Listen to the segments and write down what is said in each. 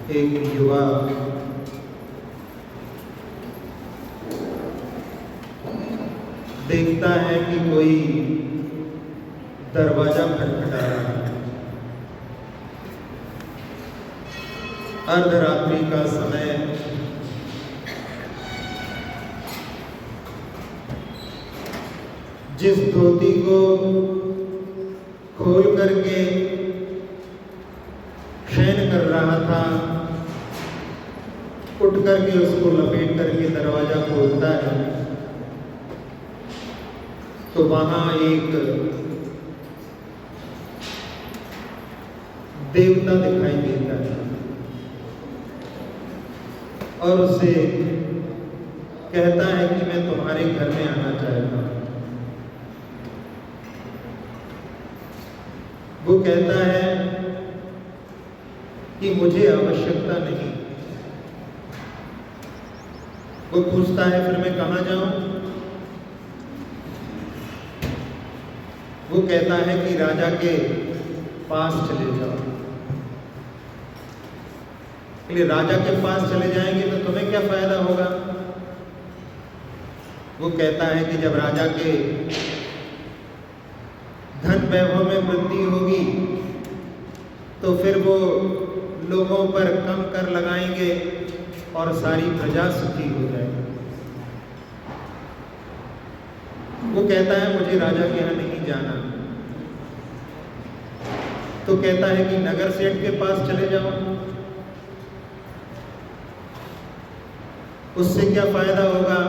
एक युवा देखता है कि कोई दरवाजा खटखटा रहा है। अर्धरात्रि का समय, जिस धोती को खोल करके शयन कर रहा था, उठ करके उसको लपेट करके दरवाजा खोलता है तो वहां एक देवता दिखाई देता है और उससे कहता है कि मैं तुम्हारे घर में आना चाहता हूं। वो कहता है कि मुझे आवश्यकता नहीं। वो पूछता है फिर मैं कहाँ जाऊं? वो कहता है कि राजा के पास चले जाओ। इसलिए राजा के पास चले जाएंगे तो तुम्हें क्या फायदा होगा? वो कहता है कि जब राजा के धन वैभव में वृद्धि होगी तो फिर वो लोगों पर कम कर लगाएंगे और सारी प्रजा सुखी हो जाएगी। वो कहता है मुझे राजा के यहाँ नहीं जाना। तो कहता है कि नगर सेठ के पास चले जाओ। उससे क्या फायदा होगा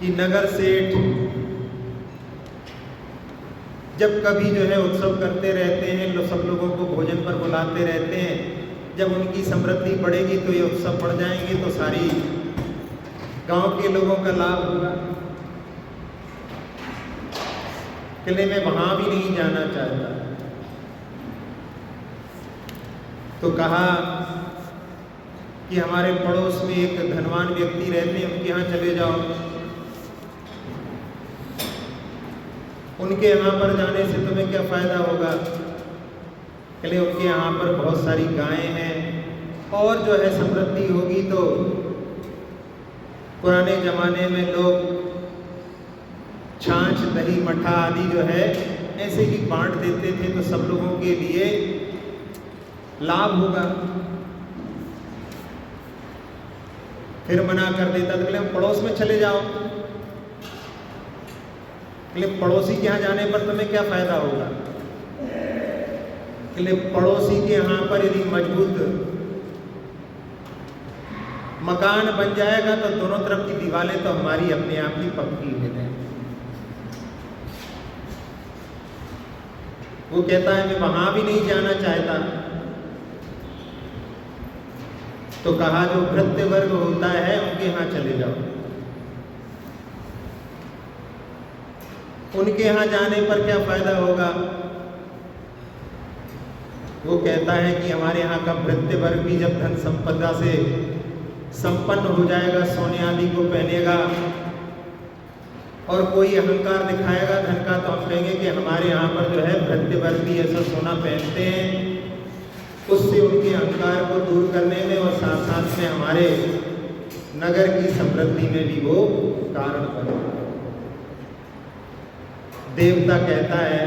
कि नगर सेठ जब कभी जो है उत्सव करते रहते हैं, सब लोगों को भोजन पर बुलाते रहते हैं। जब उनकी समृद्धि बढ़ेगी तो ये उत्सव बढ़ जाएंगे तो सारी गांव के लोगों का लाभ होगा। किले में वहां भी नहीं जाना चाहता। तो कहा कि हमारे पड़ोस में एक धनवान व्यक्ति रहते हैं, उनके यहाँ चले जाओ। उनके यहाँ पर जाने से तुम्हें क्या फायदा होगा? इसलिए उनके यहाँ पर बहुत सारी गायें हैं और जो है समृद्धि होगी तो पुराने जमाने में लोग छाछ, दही, मठा आदि जो है ऐसे ही बांट देते थे तो सब लोगों के लिए लाभ होगा। फिर मना कर देता तो हम पड़ोस में चले जाओ। पड़ोसी के यहाँ जाने पर तुम्हें क्या फायदा होगा? पड़ोसी के यहाँ पर यदि मजबूत मकान बन जाएगा तो दोनों तरफ की दीवारें तो हमारी अपने आप ही पक्की हो जाएंगी। वो कहता है मैं वहां भी नहीं जाना चाहता। तो कहा जो भृत्य वर्ग होता है उनके यहाँ चले जाओ। उनके यहाँ जाने पर क्या फायदा होगा? वो कहता है कि हमारे यहाँ का भृत्य वर्ग भी जब धन संपदा से संपन्न हो जाएगा, सोने आदि को पहनेगा और कोई अहंकार दिखाएगा धन का, तो हम कहेंगे कि हमारे यहाँ पर जो है भृत्य वर्ग भी ऐसा सोना पहनते हैं। उससे उनके अहंकार को दूर करने में और साथ साथ में हमारे नगर की समृद्धि में भी वो कारण बनेगा। देवता कहता है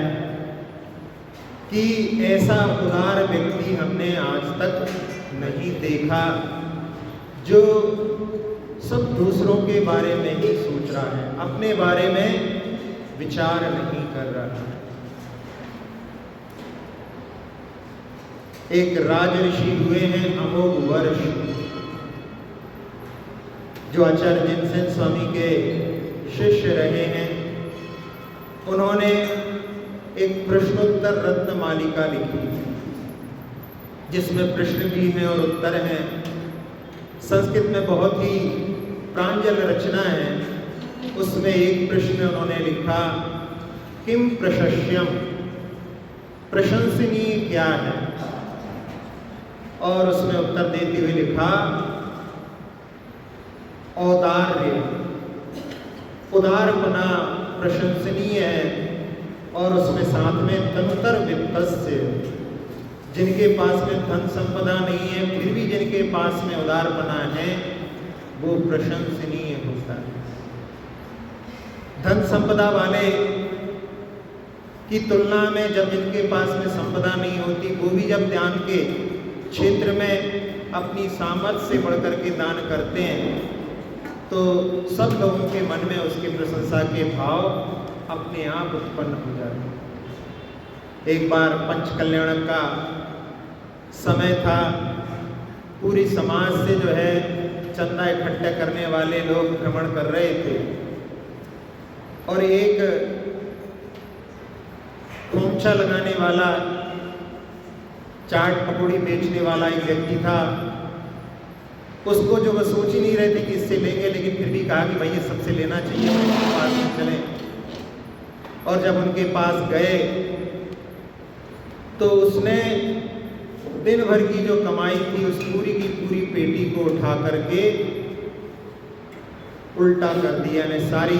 कि ऐसा उदार व्यक्ति हमने आज तक नहीं देखा जो सब दूसरों के बारे में ही सोच रहा है, अपने बारे में विचार नहीं कर रहा है। एक राजऋषि हुए हैं अमोघ वर्ष, जो आचार्य जिनसेन स्वामी के शिष्य रहे हैं। उन्होंने एक प्रश्नोत्तर रत्न मालिका लिखी जिसमें प्रश्न भी हैं और उत्तर हैं। संस्कृत में बहुत ही प्रांजल रचना है। उसमें एक प्रश्न उन्होंने लिखा, किम प्रशस्यम, प्रशंसनीय क्या है? और उसमें उत्तर देते हुए लिखा, औदार्य, उदारपना प्रशंसनीय है। और उसमें साथ में तनुतर वित्तस्य, जिनके पास में धन संपदा नहीं है फिर भी जिनके पास में उदारपना है वो प्रशंसनीय होता है। धन संपदा वाले की तुलना में जब जिनके पास में संपदा नहीं होती वो भी जब ध्यान के क्षेत्र में अपनी सामर्थ्य से बढ़कर के दान करते हैं तो सब लोगों के मन में उसकी प्रशंसा के भाव अपने आप उत्पन्न हो जाते हैं। एक बार पंच कल्याण का समय था, पूरी समाज से जो है चंदा इकट्ठा करने वाले लोग भ्रमण कर रहे थे और एक खोमचा लगाने वाला, चाट पकौड़ी बेचने वाला एक व्यक्ति था। उसको जो वो सोच ही नहीं रहे थे कि इससे लेंगे, लेकिन फिर भी कहा कि भाई ये सबसे लेना चाहिए, उनके पास में चले। और जब उनके पास गए तो उसने दिन भर की जो कमाई थी उस पूरी की पूरी पेटी को उठा करके उल्टा कर दिया ने, सारी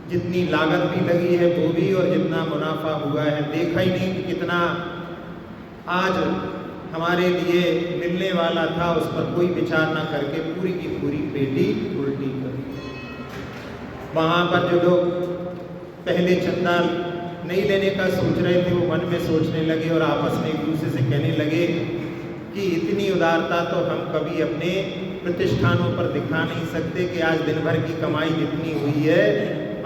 जितनी लागत भी लगी है वो भी और जितना मुनाफा हुआ है देखा ही नहीं कि कितना आज हमारे लिए मिलने वाला था, उस पर कोई विचार ना करके पूरी की पूरी पेटी उल्टी कर दी। वहाँ पर जो लोग पहले चंदा नहीं लेने का सोच रहे थे वो मन में सोचने लगे और आपस में एक दूसरे से कहने लगे कि इतनी उदारता तो हम कभी अपने प्रतिष्ठानों पर दिखा नहीं सकते कि आज दिन भर की कमाई जितनी हुई है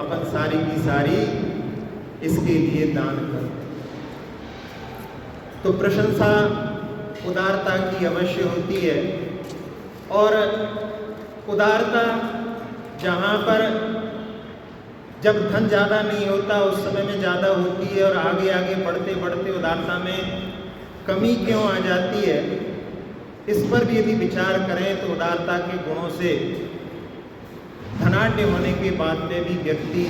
अपन सारी की सारी इसके लिए दान कर। तो प्रशंसा उदारता की अवश्य होती है और उदारता जहाँ पर जब धन ज़्यादा नहीं होता उस समय में ज़्यादा होती है और आगे आगे बढ़ते बढ़ते उदारता में कमी क्यों आ जाती है, इस पर भी यदि विचार करें तो उदारता के गुणों से धनाढ्य होने के बाद में भी व्यक्ति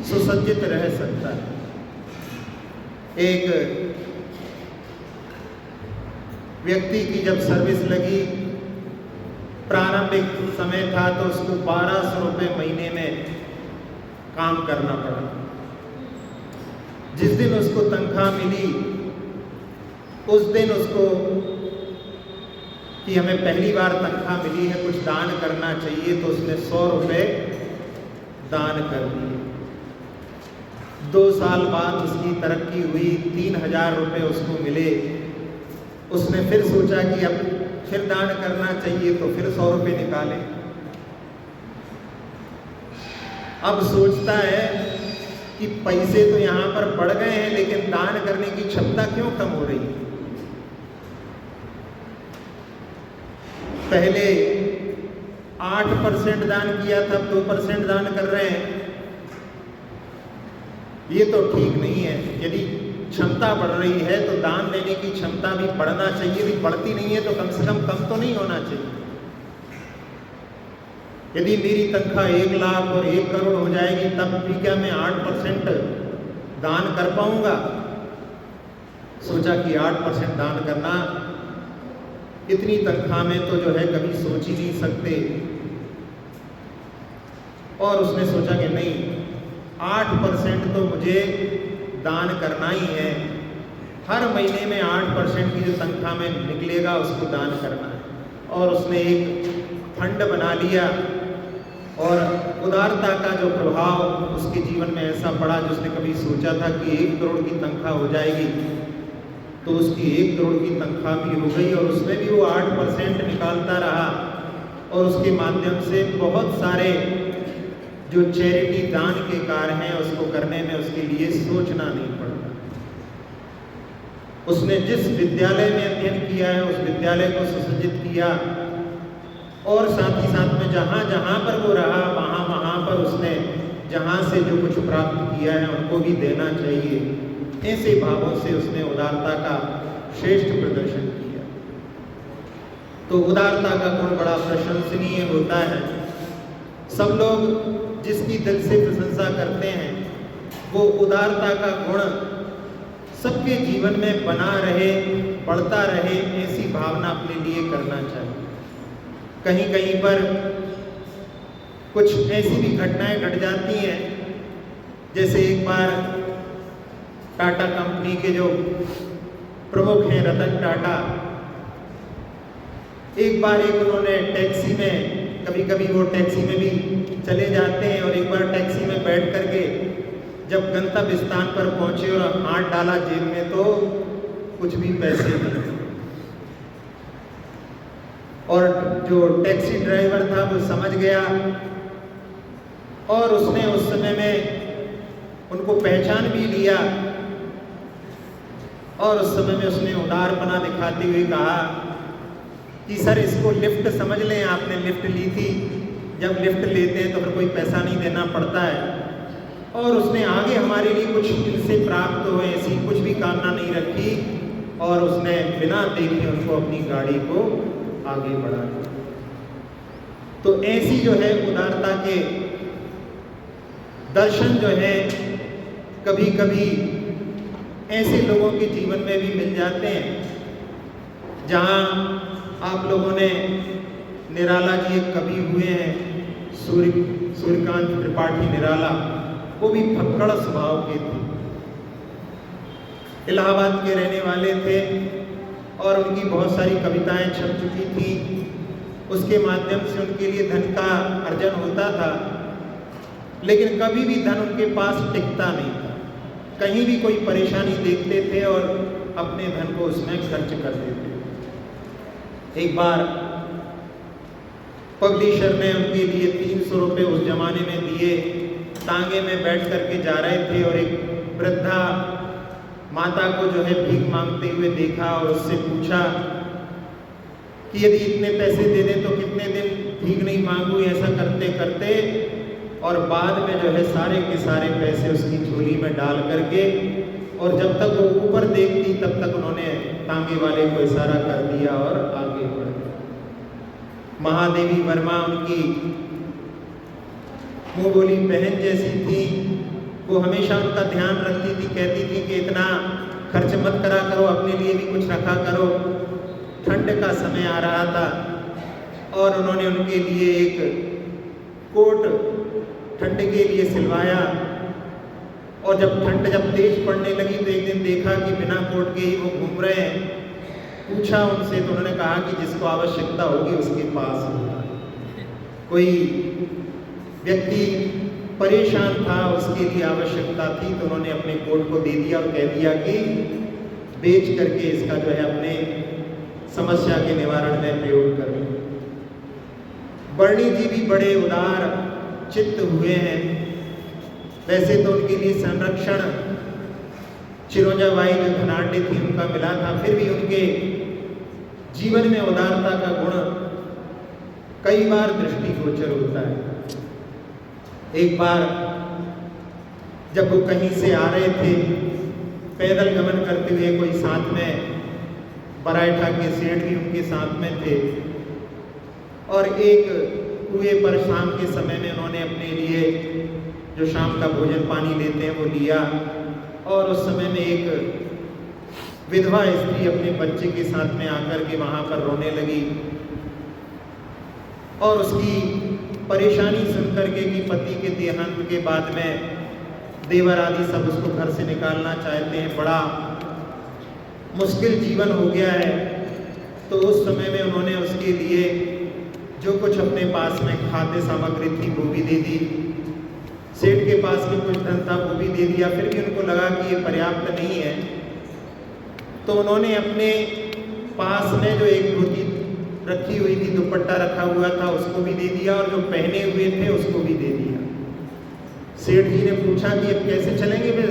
सुसज्जित रह सकता है। एक व्यक्ति की जब सर्विस लगी, प्रारंभिक समय था तो उसको 1200 रुपये महीने में काम करना पड़ा। जिस दिन उसको तनख्वाह मिली उस दिन उसको कि हमें पहली बार तनख्वाह मिली है, कुछ दान करना चाहिए, तो उसने 100 रुपये दान कर दिए। 2 साल बाद उसकी तरक्की हुई, 3000 रुपये उसको मिले। उसने फिर सोचा कि अब फिर दान करना चाहिए तो फिर 100 रुपये निकाले। अब सोचता है कि पैसे तो यहाँ पर बढ़ गए हैं लेकिन दान करने की क्षमता क्यों कम हो रही है। पहले 8% दान किया था, 2% दान कर रहे हैं, ये तो ठीक नहीं है। यदि क्षमता बढ़ रही है तो दान देने की क्षमता भी बढ़ना चाहिए। यदि बढ़ती नहीं है तो कम से कम तो नहीं होना चाहिए। यदि मेरी तनख्वाह 1 लाख और 1 करोड़ हो जाएगी तब भी क्या मैं 8% दान कर पाऊंगा। सोचा कि 8% दान करना इतनी तनख्वाह में तो जो है कभी सोच ही नहीं सकते। और उसने सोचा कि नहीं, 8% तो मुझे दान करना ही है। हर महीने में 8% की जो तनख्वाह में निकलेगा उसको दान करना है। और उसने एक फंड बना लिया और उदारता का जो प्रभाव उसके जीवन में ऐसा पड़ा, जिसने कभी सोचा था कि 1 करोड़ की तनख्वाह हो जाएगी तो उसकी 1 करोड़ की तनख्वाह भी हो गई और उसमें भी वो 8% निकालता रहा। और उसके माध्यम से बहुत सारे जो चैरिटी दान के कार्य हैं उसको करने में उसके लिए सोचना नहीं पड़ता। उसने जिस विद्यालय में अध्ययन किया है उस विद्यालय को सुसज्जित किया और साथ ही साथ में जहाँ जहाँ पर वो रहा वहाँ वहाँ पर उसने जहाँ से जो कुछ प्राप्त किया है उनको भी देना चाहिए। ऐसे भावों से उसने उदारता का श्रेष्ठ प्रदर्शन किया। तो उदारता का गुण बड़ा प्रशंसनीय होता है। सब लोग जिसकी दिल से प्रशंसा करते हैं वो उदारता का गुण सबके जीवन में बना रहे, बढ़ता रहे, ऐसी भावना अपने लिए करना चाहिए। कहीं कहीं पर कुछ ऐसी भी घटनाएं घट जाती हैं, जैसे एक बार टाटा कंपनी के जो प्रमुख हैं रतन टाटा। एक बार उन्होंने टैक्सी में, कभी कभी वो टैक्सी में भी चले जाते हैं, और एक बार टैक्सी में बैठ करके जब गंतव्य स्थान पर पहुंचे और हाथ डाला जेब में तो कुछ भी पैसे नहीं, और जो टैक्सी ड्राइवर था वो समझ गया और उसने उस समय में उनको पहचान भी लिया, और उस समय में उसने उदारपना दिखाते हुए कहा कि सर इसको लिफ्ट समझ लें, आपने लिफ्ट ली थी, जब लिफ्ट लेते हैं तो फिर कोई पैसा नहीं देना पड़ता है। और उसने आगे हमारे लिए कुछ इनसे प्राप्त हो ऐसी कुछ भी कामना नहीं रखी, और उसने बिना देखे उनको अपनी गाड़ी को आगे बढ़ा दिया। तो ऐसी जो है उदारता के दर्शन जो है कभी कभी ऐसे लोगों के जीवन में भी मिल जाते हैं। जहाँ आप लोगों ने निराला जी एक कवि हुए हैं, सूर्यकांत त्रिपाठी निराला, वो भी फक्कड़ स्वभाव के थे, इलाहाबाद के रहने वाले थे, और उनकी बहुत सारी कविताएं छप चुकी थी। उसके माध्यम से उनके लिए धन का अर्जन होता था, लेकिन कभी भी धन उनके पास टिकता नहीं था। कहीं भी कोई परेशानी देखते थे और अपने धन को उसमें खर्च कर देते। एक बार पब्लिशर ने उनके लिए 300 रुपये उस जमाने में दिए। टांगे में बैठ करके जा रहे थे और एक वृद्धा माता को जो है भीख मांगते हुए देखा और उससे पूछा कि यदि इतने पैसे दे दें तो कितने दिन भीख नहीं मांगू। ऐसा करते करते और बाद में जो है सारे के सारे पैसे उसकी झोली में डाल करके, और जब तक वो ऊपर देखती तब तक उन्होंने टांगे वाले को इशारा कर दिया और आगे बढ़ गए। महादेवी वर्मा उनकी मुँह बोली बहन जैसी थी, वो हमेशा उनका ध्यान रखती थी, कहती थी कि इतना खर्च मत करा करो, अपने लिए भी कुछ रखा करो। ठंड का समय आ रहा था और उन्होंने उनके लिए एक कोट ठंड के लिए सिलवाया, और जब तेज पड़ने लगी तो एक दिन देखा कि बिना कोट के ही वो घूम रहे हैं। पूछा उनसे तो उन्होंने कहा कि जिसको आवश्यकता होगी उसके पास होगा। कोई व्यक्ति परेशान था, उसके लिए आवश्यकता थी, तो उन्होंने अपने कोट को दे दिया और कह दिया कि बेच करके इसका जो है अपने समस्या के निवारण में प्रयोग करें। बर्णी जी भी बड़े उदार चित्त हुए हैं। वैसे तो उनके लिए संरक्षण चिरोंजाबाई जो धनाढ्य थी उनका मिला था, फिर भी उनके जीवन में उदारता का गुण कई बार दृष्टिगोचर होता है। एक बार जब वो कहीं से आ रहे थे, पैदल गमन करते हुए, कोई साथ में बराइठा के सेठ भी उनके साथ में थे, और एक कुएं पर शाम के समय में उन्होंने अपने लिए जो शाम का भोजन पानी लेते हैं वो लिया, और उस समय में एक विधवा स्त्री अपने बच्चे के साथ में आकर के वहाँ पर रोने लगी, और उसकी परेशानी सुनकर के कि पति के देहांत के बाद में देवर आदि सब उसको घर से निकालना चाहते हैं, बड़ा मुश्किल जीवन हो गया है। तो उस समय में उन्होंने उसके लिए जो कुछ अपने पास में खाद्य सामग्री थी वो भी दे दी, सेठ के पास में कुछ धन था वो भी दे दिया। फिर भी उनको लगा कि ये पर्याप्त नहीं है, तो उन्होंने अपने पास में जो एक धोती रखी हुई थी, दुपट्टा रखा हुआ था, उसको भी दे दिया, और जो पहने हुए थे उसको भी दे दिया। सेठ जी ने पूछा कि अब कैसे चलेंगे, फिर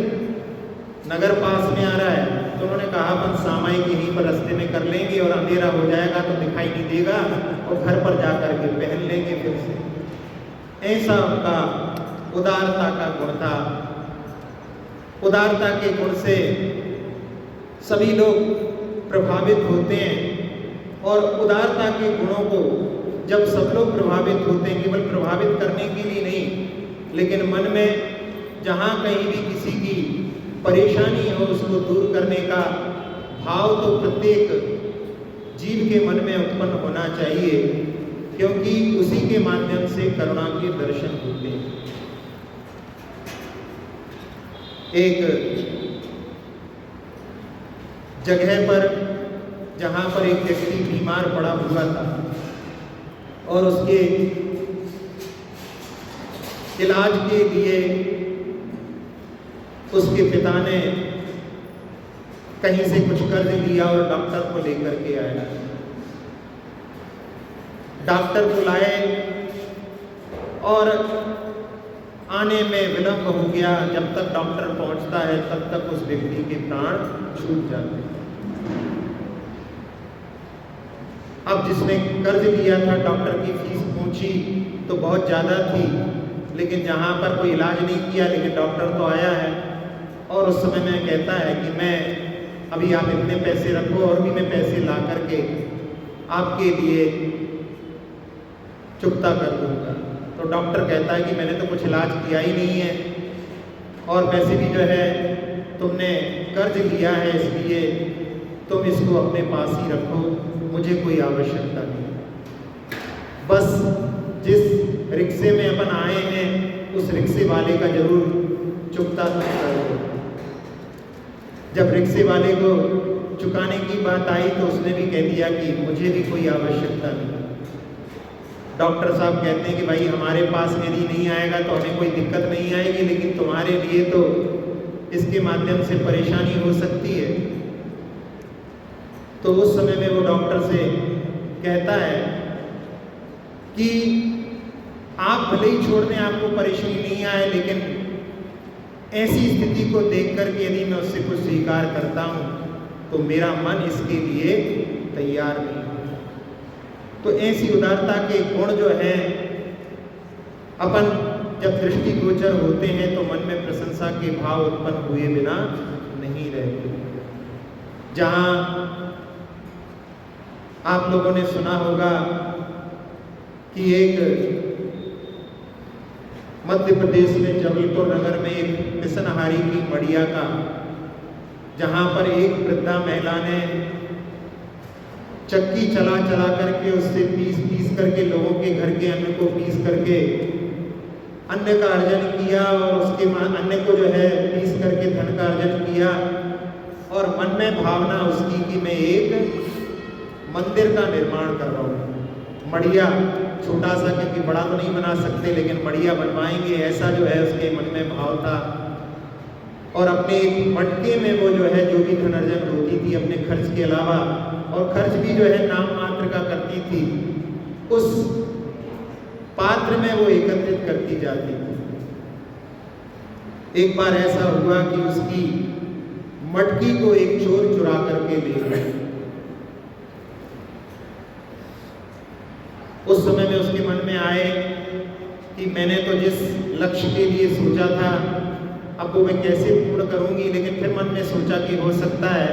नगर पास में आ रहा है। तो उन्होंने कहा अपन सामायिक यहीं पर रास्ते में कर लेंगे, और अंधेरा हो जाएगा तो दिखाई नहीं देगा, और घर पर जा कर के पहन लेंगे फिर से। ऐसा उनका उदारता का गुण था। उदारता के गुण से सभी लोग प्रभावित होते हैं, और उदारता के गुणों को जब सब लोग प्रभावित होते हैं, केवल प्रभावित करने के लिए नहीं, लेकिन मन में जहाँ कहीं भी किसी की परेशानी हो उसको दूर करने का भाव तो प्रत्येक जीव के मन में उत्पन्न होना चाहिए, क्योंकि उसी के माध्यम से करुणा के दर्शन होते हैं। एक जगह पर जहाँ पर एक व्यक्ति बीमार पड़ा हुआ था और उसके इलाज के लिए उसके पिता ने कहीं से कुछ कर्ज लिया और डॉक्टर को लेकर के आया। डॉक्टर को लाए और आने में विलंब हो गया। जब तक डॉक्टर पहुंचता है तब तक उस व्यक्ति के प्राण छूट जाते हैं। अब जिसने कर्ज लिया था, डॉक्टर की फीस पूछी तो बहुत ज़्यादा थी, लेकिन जहाँ पर कोई इलाज नहीं किया, लेकिन डॉक्टर तो आया है और उस समय में कहता है कि मैं अभी आप इतने पैसे रखो और भी मैं पैसे ला करके आपके लिए चुकता कर दूंगा। तो डॉक्टर कहता है कि मैंने तो कुछ इलाज किया ही नहीं है और पैसे भी जो है तुमने कर्ज लिया है, इसलिए तुम इसको अपने पास ही रखो, मुझे कोई आवश्यकता नहीं। बस जिस रिक्शे में अपन आए हैं उस रिक्शे वाले का जरूर चुकता करो। जब रिक्शे वाले को चुकाने की बात आई तो उसने भी कह दिया कि मुझे भी कोई आवश्यकता नहीं। डॉक्टर साहब कहते हैं कि भाई हमारे पास यदि नहीं आएगा तो हमें कोई दिक्कत नहीं आएगी, लेकिन तुम्हारे लिए तो इसके माध्यम से परेशानी हो सकती है। तो उस समय में वो डॉक्टर से कहता है कि आप भले ही छोड़ने आपको परेशानी नहीं आए, लेकिन ऐसी स्थिति को देख करके यदि मैं उससे कुछ स्वीकार करता हूँ तो मेरा मन इसके लिए तैयार नहीं। तो ऐसी उदारता के गुण जो हैं, अपन जब दृष्टिगोचर होते हैं तो मन में प्रशंसा के भाव उत्पन्न हुए बिना नहीं रहते। जहाँ आप लोगों ने सुना होगा कि एक मध्य प्रदेश में जबलपुर नगर में एक पिसनहारी की मड़िया का, जहाँ पर एक वृद्धा महिला ने चक्की चला चला करके उससे पीस करके लोगों के घर के अन्न को पीस करके अन्न का अर्जन किया और उसके अन्न को जो है पीस करके धन का अर्जन किया। और मन में भावना उसकी कि मैं एक मंदिर का निर्माण कर रहा हूँ। मड़िया छोटा सा, क्योंकि बड़ा तो नहीं बना सकते, लेकिन मड़िया बनवाएंगे, ऐसा जो है उसके मन में भाव था। और अपने मटके में वो जो है जो भी धन अर्जन होती थी अपने खर्च के अलावा, और खर्च भी जो है नाम मात्र का करती थी, उस पात्र में वो एकत्रित करती जाती थी। एक बार ऐसा हुआ कि उसकी मटकी को एक चोर चुरा करके ले गया। उस समय में उसके मन में आए कि मैंने तो जिस लक्ष्य के लिए सोचा था अब वो मैं कैसे पूर्ण करूंगी, लेकिन फिर मन में सोचा कि हो सकता है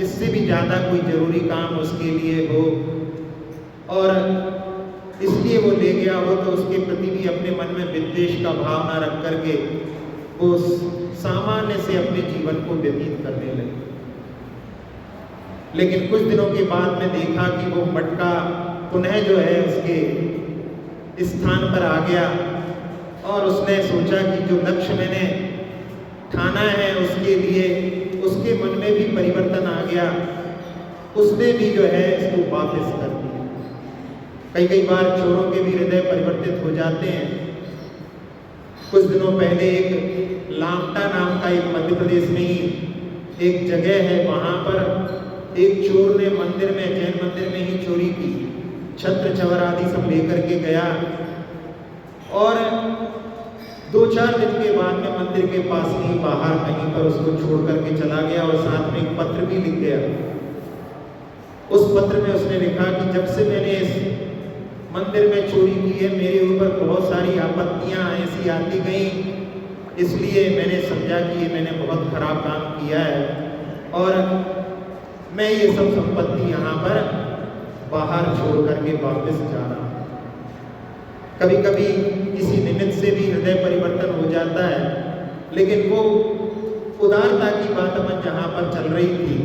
इससे भी ज़्यादा कोई ज़रूरी काम उसके लिए हो, और इसलिए वो ले गया हो। तो उसके प्रति भी अपने मन में विद्वेष का भाव ना रख करके वो सामान्य से अपने जीवन को व्यतीत करने लगे। लेकिन कुछ दिनों के बाद में देखा कि वो मटका पुनः जो है उसके स्थान पर आ गया, और उसने सोचा कि जो लक्ष्य मैंने ठाना है उसके लिए उसके मन में भी परिवर्तन आ गया। उसने भी जो है इसको वापस कर दिया। कई बार चोरों के भी हृदय परिवर्तित हो जाते हैं। कुछ दिनों पहले एक लामटा नाम का एक मध्य प्रदेश में ही एक जगह है, वहाँ पर एक चोर ने मंदिर में, जैन मंदिर में ही चोरी की। छत्र छवर आदि सब लेकर के गया और 2-4 दिन के बाद में मंदिर के पास ही बाहर कहीं पर उसको छोड़ करके चला गया, और साथ में एक पत्र भी लिख गया। उस पत्र में उसने लिखा कि जब से मैंने इस मंदिर में चोरी की है मेरे ऊपर बहुत सारी आपत्तियां ऐसी आती गई, इसलिए मैंने समझा कि ये मैंने बहुत खराब काम किया है और मैं ये सब संपत्ति यहाँ पर बाहर छोड़ करके वापस जा रहा हूँ। कभी कभी किसी निमित्त से भी हृदय परिवर्तन हो जाता है, लेकिन वो उदारता की बात अपन जहाँ पर चल रही थी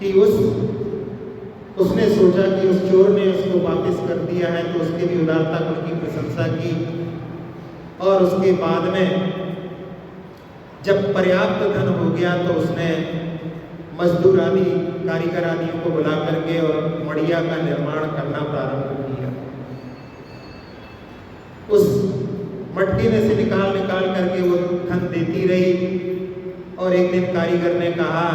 कि उसने सोचा कि उस चोर ने उसको वापस कर दिया है तो उसके भी उदारता गुण की प्रशंसा की, और उसके बाद में जब पर्याप्त धन हो गया तो उसने मजदूर आदि, कारीगर आदियों को बुला करके और मढ़िया का निर्माण करना प्रारंभ किया। उस मटके में से निकाल निकाल करके वो धन देती रही और एक दिन कारीगर ने कहा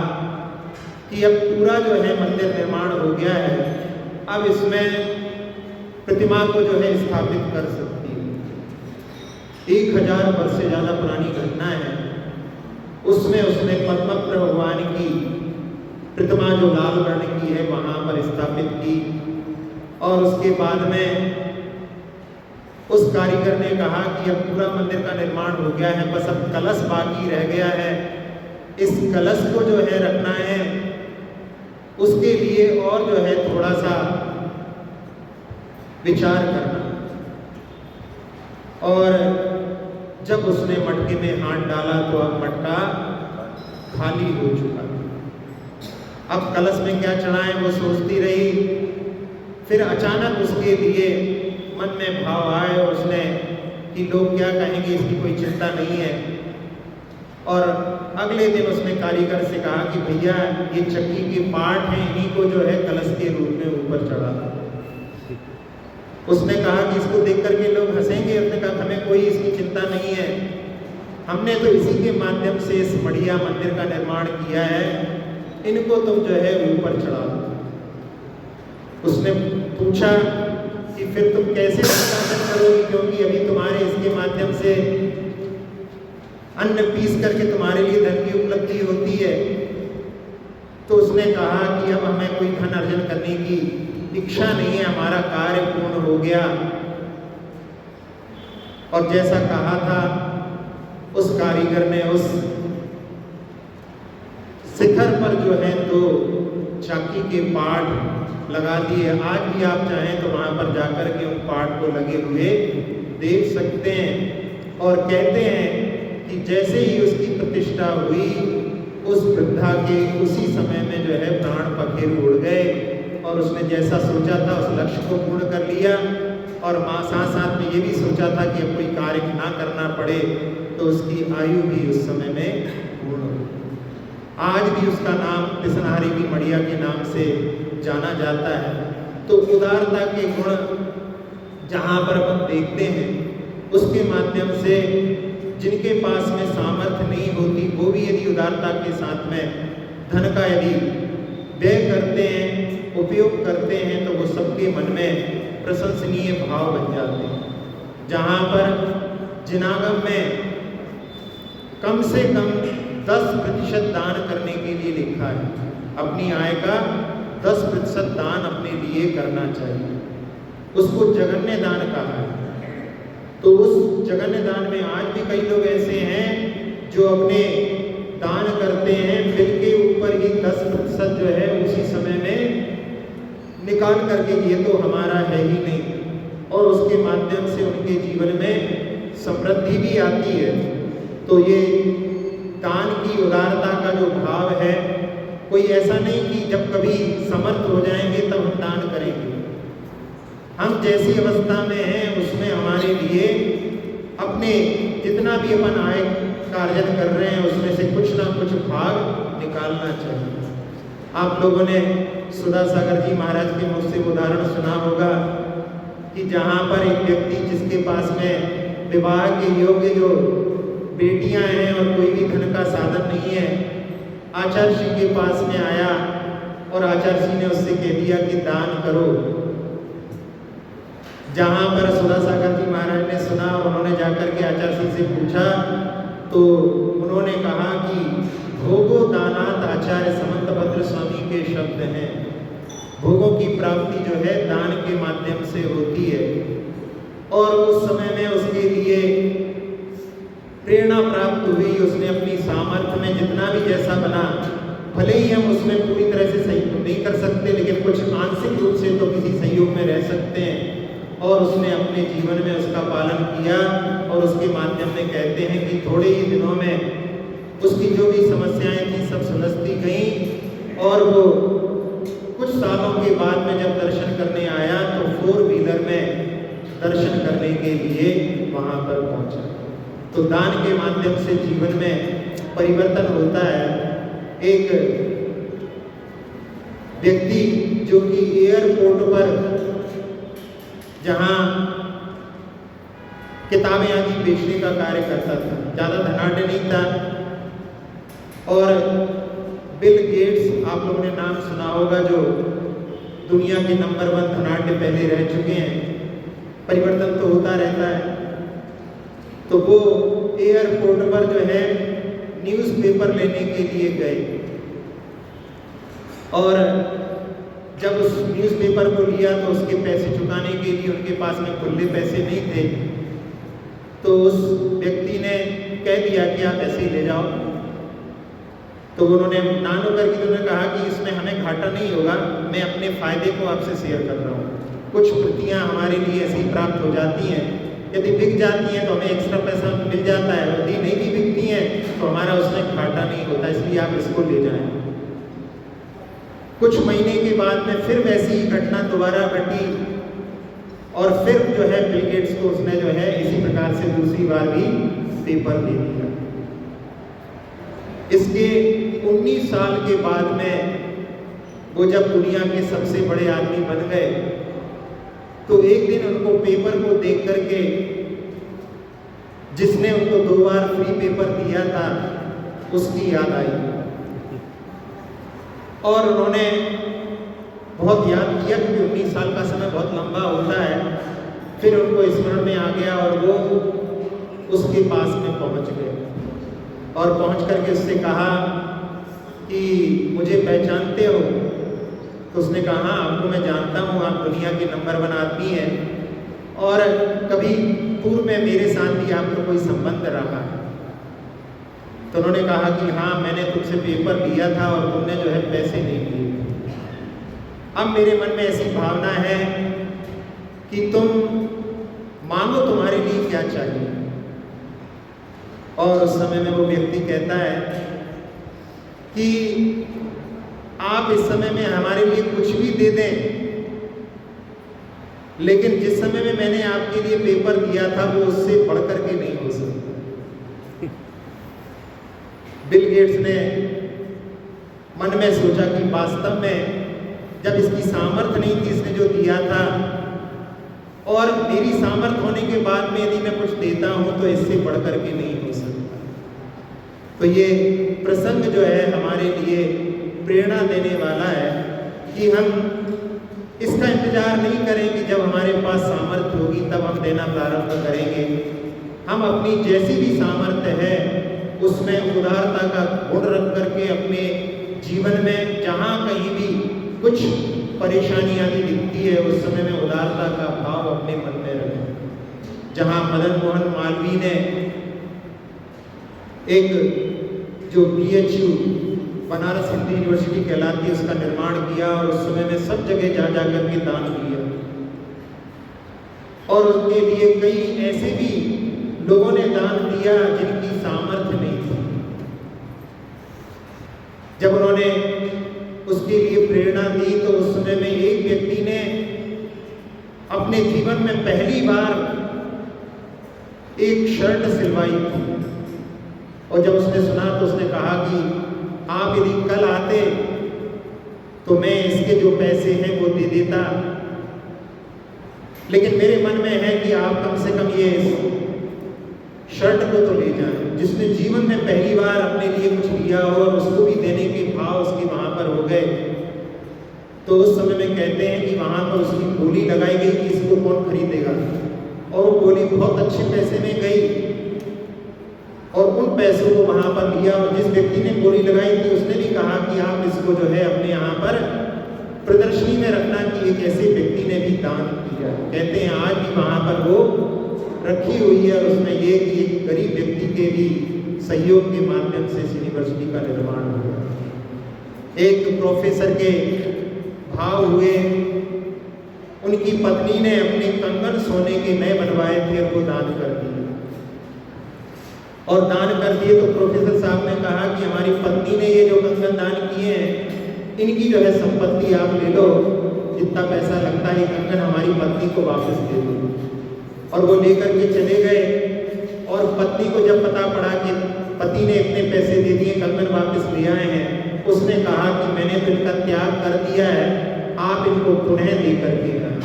कि अब पूरा जो है मंदिर निर्माण हो गया है, अब इसमें प्रतिमा को जो है स्थापित कर सकती है। 1000 वर्ष से ज़्यादा पुरानी घटना है। उसमें उसने पद्मपुत्र भगवान की प्रतिमा जो लाल वर्ण की है वहाँ पर स्थापित की और उसके बाद में उस कारीगर ने कहा कि अब पूरा मंदिर का निर्माण हो गया है, बस अब कलश बाकी रह गया है। इस कलश को जो है रखना है, उसके लिए और जो है थोड़ा सा विचार करना। और जब उसने मटके में हाथ डाला तो अब मटका खाली हो चुका। अब कलश में क्या चढ़ाएं वो सोचती रही। फिर अचानक उसके लिए मन में भाव आए और उसने कि लोग क्या कहेंगे, इसकी कोई चिंता नहीं है। और अगले दिन उसने कारीगर से कहा कि भैया ये चक्की के पार्ट हैं, इन्हीं को जो है कलश के रूप में ऊपर चढ़ा दो। उसने कहा कि इसको देख करके लोग हंसेंगे। उसने कहा हमें कोई इसकी चिंता नहीं है, हमने तो इसी के माध्यम से इस मढ़िया मंदिर का निर्माण किया है, इनको तुम जो है ऊपर चढ़ा दो। उसने पूछा कि फिर तुम कैसे संसाधन करोगी, क्योंकि अभी तुम्हारे इसके माध्यम से अन्न पीस करके तुम्हारे लिए धन की उपलब्धि होती है। तो उसने कहा कि अब हमें कोई धन अर्जन करने की इच्छा नहीं है, हमारा कार्य पूर्ण हो गया। और जैसा कहा था उस कारीगर ने उस शिखर पर जो है तो चाकी के पार्ट लगा दिए। आज भी आप चाहें तो वहां पर जाकर के उन पार्ट को लगे हुए देख सकते हैं। और कहते हैं कि जैसे ही उसकी प्रतिष्ठा हुई, उस वृद्धा के उसी समय में जो है प्राण पखेरु उड़ गए और उसने जैसा सोचा था उस लक्ष्य को पूर्ण कर लिया। और माँ साथ साथ में ये भी सोचा था कि अब कोई कार्य ना करना पड़े, तो उसकी आयु भी उस समय में पूर्ण हुई। आज भी उसका नाम पिसनारी की मढ़िया के नाम से जाना जाता है। तो उदारता के गुण जहाँ पर अपन देखते हैं, उसके माध्यम से जिनके पास में सामर्थ्य नहीं होती वो भी यदि उदारता के साथ में धन का यदि व्यय करते हैं, उपयोग करते हैं, तो वो सबके मन में प्रशंसनीय भाव बन जाते हैं। जहाँ पर जिनागम में कम से कम 10% दान करने के लिए लिखा है, अपनी आय का 10% दान अपने लिए करना चाहिए। उसको जगन्य दान कहा है। तो उस जगन्य दान में आज भी कई लोग ऐसे हैं जो अपने दान करते हैं, बिल के ऊपर ही 10% जो है उसी समय में निकाल करके ये तो हमारा है ही नहीं, और उसके माध्यम से उनके जीवन में समृद्धि भी आती है। तो ये दान की उदारता का जो भाव है, कोई ऐसा नहीं कि जब कभी समर्थ हो जाएंगे तब हम दान करेंगे। हम जैसी अवस्था में हैं उसमें हमारे लिए अपने जितना भी अपन आय का अर्जन कर रहे हैं उसमें से कुछ ना कुछ भाग निकालना चाहिए। आप लोगों ने सुधा सागर जी महाराज के मुख से उदाहरण सुना होगा कि जहाँ पर एक व्यक्ति जिसके पास में विवाह के योग्य जो बेटियां हैं और कोई भी धन का साधन नहीं है, आचार्य जी के पास में आया और आचार्य जी ने उससे कह दिया कि दान करो। जहाँ पर सुधा सागर जी महाराज ने सुना और उन्होंने जाकर के आचार्य जी से पूछा, तो उन्होंने कहा कि भोगो दानात आचार्य समंतभद्र स्वामी के शब्द हैं। भोगों की प्राप्ति जो है दान के माध्यम से होती है। और उस समय में उसके लिए प्रेरणा प्राप्त हुई। उसने अपनी सामर्थ्य में जितना भी जैसा बना, भले ही हम उसमें पूरी तरह से सहयोग नहीं कर सकते, लेकिन कुछ आंशिक रूप से तो किसी सहयोग में रह सकते हैं। और उसने अपने जीवन में उसका पालन किया और उसके माध्यम में कहते हैं कि थोड़े ही दिनों में उसकी जो भी समस्याएं थी सब सुलझती गईं। और वो कुछ सालों के बाद में जब दर्शन करने आया तो 4 व्हीलर में दर्शन करने के लिए वहाँ पर पहुँचा। तो दान के माध्यम से जीवन में परिवर्तन होता है। एक व्यक्ति जो कि एयरपोर्ट पर जहाँ किताबें आदि बेचने का कार्य करता था, ज़्यादा धनाढ्य नहीं था। और बिल गेट्स, आप लोगों ने नाम सुना होगा, जो दुनिया के नंबर 1 धनाढ्य पहले रह चुके हैं। परिवर्तन तो होता रहता है। तो वो एयरपोर्ट पर जो है न्यूज़पेपर लेने के लिए गए, और जब उस न्यूज़पेपर को लिया तो उसके पैसे चुकाने के लिए उनके पास में खुले पैसे नहीं थे। तो उस व्यक्ति ने कह दिया कि आप ऐसे ही ले जाओ। तो उन्होंने नानो करके तो उन्होंने कहा कि इसमें हमें घाटा नहीं होगा, मैं अपने फ़ायदे को आपसे शेयर कर रहा हूँ। कुछ प्रतियाँ हमारे लिए ऐसी प्राप्त हो जाती हैं, यदि बिक जाती हैं तो हमें एक्स्ट्रा पैसा मिल जाता है, यदि नहीं भी बिकती हैं तो हमारा उसमें घाटा नहीं होता, इसलिए आप इसको ले जाएं। कुछ महीने के बाद में फिर वैसी ही घटना दोबारा घटी, और फिर जो है बिल गेट्स को उसने जो है इसी प्रकार से दूसरी बार भी पेपर दे दिया। इसके 19 साल के बाद में वो जब दुनिया के सबसे बड़े आदमी बन गए, तो एक दिन उनको पेपर को देख करके जिसने उनको 2 बार फ्री पेपर दिया था उसकी याद आई, और उन्होंने बहुत याद किया, क्योंकि 19 साल का समय बहुत लंबा होता है। फिर उनको स्मरण में आ गया और वो उसके पास में पहुंच गए, और पहुंच करके उससे कहा कि मुझे पहचानते हो? तो उसने कहा, हाँ आपको मैं जानता हूँ, आप दुनिया के नंबर 1 आदमी हैं, और कभी पूर्व में मेरे साथ भी आपका कोई संबंध रहा है। तो उन्होंने कहा कि हाँ, मैंने तुमसे पेपर लिया था और तुमने जो है पैसे नहीं दिए। अब मेरे मन में ऐसी भावना है कि तुम मांगो, तुम्हारे लिए क्या चाहिए। और उस समय में वो व्यक्ति कहता है कि आप इस समय में हमारे लिए कुछ भी दे दें, लेकिन जिस समय में मैंने आपके लिए पेपर दिया था वो उससे बढ़कर के नहीं हो सकता। बिल गेट्स ने मन में सोचा कि वास्तव में जब इसकी सामर्थ्य नहीं थी, इसने जो दिया था, और मेरी सामर्थ्य होने के बाद में यदि मैं कुछ देता हूं तो इससे बढ़कर के नहीं हो सकता। तो ये प्रसंग जो है हमारे लिए प्रेरणा देने वाला है कि हम इसका इंतजार नहीं करेंगे जब हमारे पास सामर्थ्य होगी तब हम देना प्रारंभ करेंगे। हम अपनी जैसी भी सामर्थ्य है उसमें उदारता का गुण रख करके अपने जीवन में जहाँ कहीं भी कुछ परेशानियाँ भी दिखती है उस समय में उदारता का भाव अपने मन में रखें। जहाँ मदन मोहन मालवीय ने एक जो BHU बनारस हिंदू यूनिवर्सिटी कहलाती है उसका निर्माण किया, और उस समय में सब जगह जा जा करके दान किया, और उसके लिए कई ऐसे भी लोगों ने दान दिया जिनकी सामर्थ्य नहीं थी। जब उन्होंने उसके लिए प्रेरणा दी तो उस समय में एक व्यक्ति ने अपने जीवन में पहली बार एक शर्ट सिलवाई थी, और जब उसने सुना तो उसने कहा कि आप यदि कल आते तो मैं इसके जो पैसे हैं वो दे देता, लेकिन मेरे मन में है कि आप कम से कम ये शर्ट को तो ले जाएं। जिसने जीवन में पहली बार अपने लिए कुछ लिया हो और उसको भी देने के भाव उसके वहाँ पर हो गए, तो उस समय में कहते हैं कि वहाँ पर उसकी बोली लगाई गई कि इसको कौन खरीदेगा, और वो बोली बहुत अच्छे पैसे में गई, और उन पैसों को वहाँ पर लिया। और जिस व्यक्ति ने बोली लगाई थी उसने भी कहा कि आप इसको जो है अपने यहाँ पर प्रदर्शनी में रखना कि एक ऐसे व्यक्ति ने भी दान किया। कहते हैं आज भी वहाँ पर वो रखी हुई है, और उसमें ये कि एक गरीब व्यक्ति के भी सहयोग के माध्यम से इस यूनिवर्सिटी का निर्माण हुआ। एक प्रोफेसर के भाव हुए, उनकी पत्नी ने अपने कंगन सोने के नए बनवाए थे और वो दान कर दिए, और दान कर दिए तो प्रोफेसर साहब ने कहा कि हमारी पत्नी ने ये जो कंगन दान किए हैं इनकी जो है संपत्ति आप ले लो, जितना पैसा लगता है कंगन हमारी पत्नी को वापस दे दो। और वो लेकर के चले गए, और पत्नी को जब पता पड़ा कि पति ने इतने पैसे दे दिए, कंगन वापस ले आए हैं, उसने कहा कि मैंने तो इनका त्याग कर दिया है, आप इनको पुनः दे करके आए।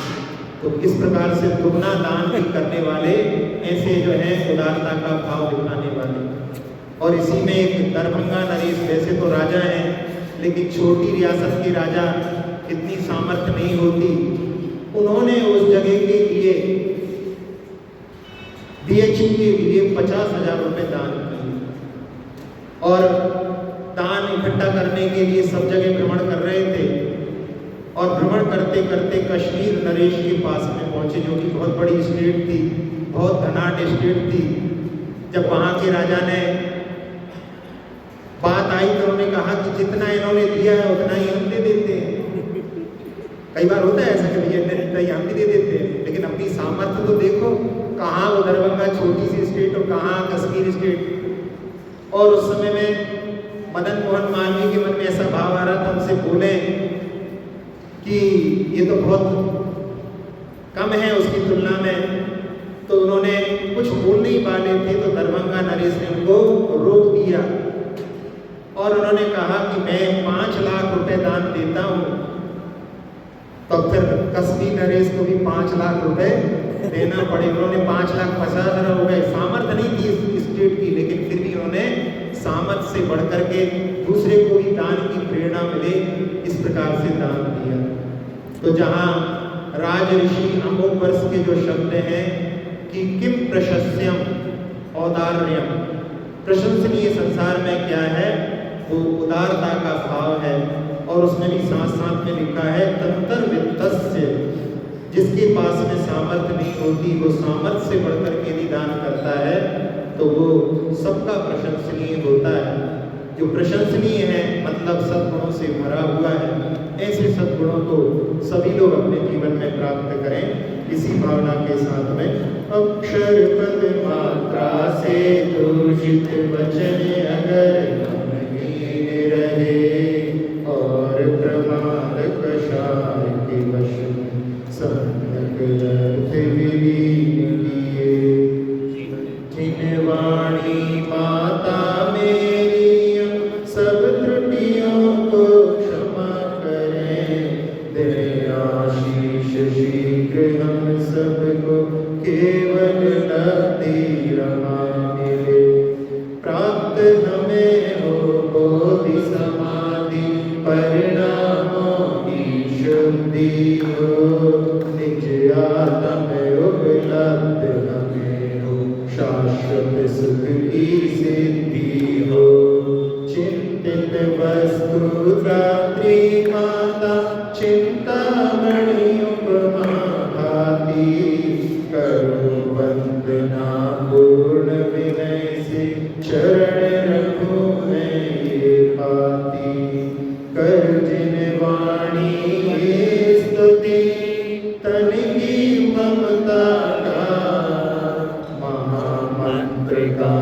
तो इस प्रकार से दुगना दान भी करने वाले ऐसे जो है उदारता का भाव दिखाने वाले। और इसी में एक दरभंगा नरेश, वैसे तो राजा हैं लेकिन छोटी रियासत के राजा इतनी सामर्थ्य नहीं होती, उन्होंने उस जगह के लिए बीएचयू के लिए 50,000 रुपये दान किए। और दान इकट्ठा करने के लिए सब जगह भ्रमण कर रहे थे और भ्रमण करते करते कश्मीर नरेश के पास में पहुंचे, जो कि बहुत बड़ी स्टेट थी, बहुत घनाट स्टेट थी। जब वहाँ के राजा ने बात आई तो उन्होंने कहा कि जितना इन्होंने दिया है उतना ही हम दे देते हैं। कई बार होता है ऐसा कि भैया इतना ही हम भी दे देते हैं, लेकिन अपनी सामर्थ्य तो देखो, कहाँ वो दरभंगा छोटी सी स्टेट और कहाँ कश्मीर स्टेट। और उस समय में मदन मोहन मालवीय के मन में ऐसा भाव आ रहा था, उनसे बोले कि ये तो बहुत कम है उसकी तुलना में। तो उन्होंने कुछ बोल नहीं पाले थे, तो दरभंगा नरेश ने उनको रोक दिया और उन्होंने कहा कि मैं 5 लाख रुपए दान देता हूँ। तो फिर कश्मीर नरेश को भी 5 लाख रुपए देना पड़े। उन्होंने 5,50,000 हो गए। सामर्थ्य नहीं थी इस स्टेट की, लेकिन फिर भी उन्होंने सामर्थ्य से बढ़कर के दूसरे को भी दान की प्रेरणा मिले, इस प्रकार से दान दिया। तो जहाँ राज ऋषि अमोघवर्ष के जो शब्द हैं कि किम प्रशस्यम औदार्यम, प्रशंसनीय संसार में क्या है, वो उदारता का भाव है। और उसमें भी साथ साथ में लिखा है तंत्र वित्तस्य, जिसके पास में सामर्थ्य नहीं होती वो सामर्थ्य से बढ़कर के यदि दान करता है तो वो सबका प्रशंसनीय होता है। जो प्रशंसनीय है मतलब सद्गुणों से भरा हुआ है। ऐसे सद्गुणों को सभी लोग अपने जीवन में प्राप्त करें, इसी भावना के साथ में। अक्षर पद मात्रा से दूषित वचन अगर नहीं रहे और प्रमाद कषाय के वश सम्यक अर्थ विलीन किए। जिन वाणी माता मेरी सब त्रुटियों को क्षमा करें, दे आशीष शीघ्र हम सबको केवल नदी रमा मिले। प्राप्त हमें हो बोधि समाधि परिणामों की शुद्धि हो, निज आत्म उपलब्ध हमें हो, शाश्वत सुख की सिद्धि हो। चिंतित वस्तु रात्रि माता चिंतामणि उपमा भाति, करो वंदना पूर्ण विनय से चरण रखो मैं ये पाती। कर जिन वाणी ये स्तुति तन की ममता का महामंत्र का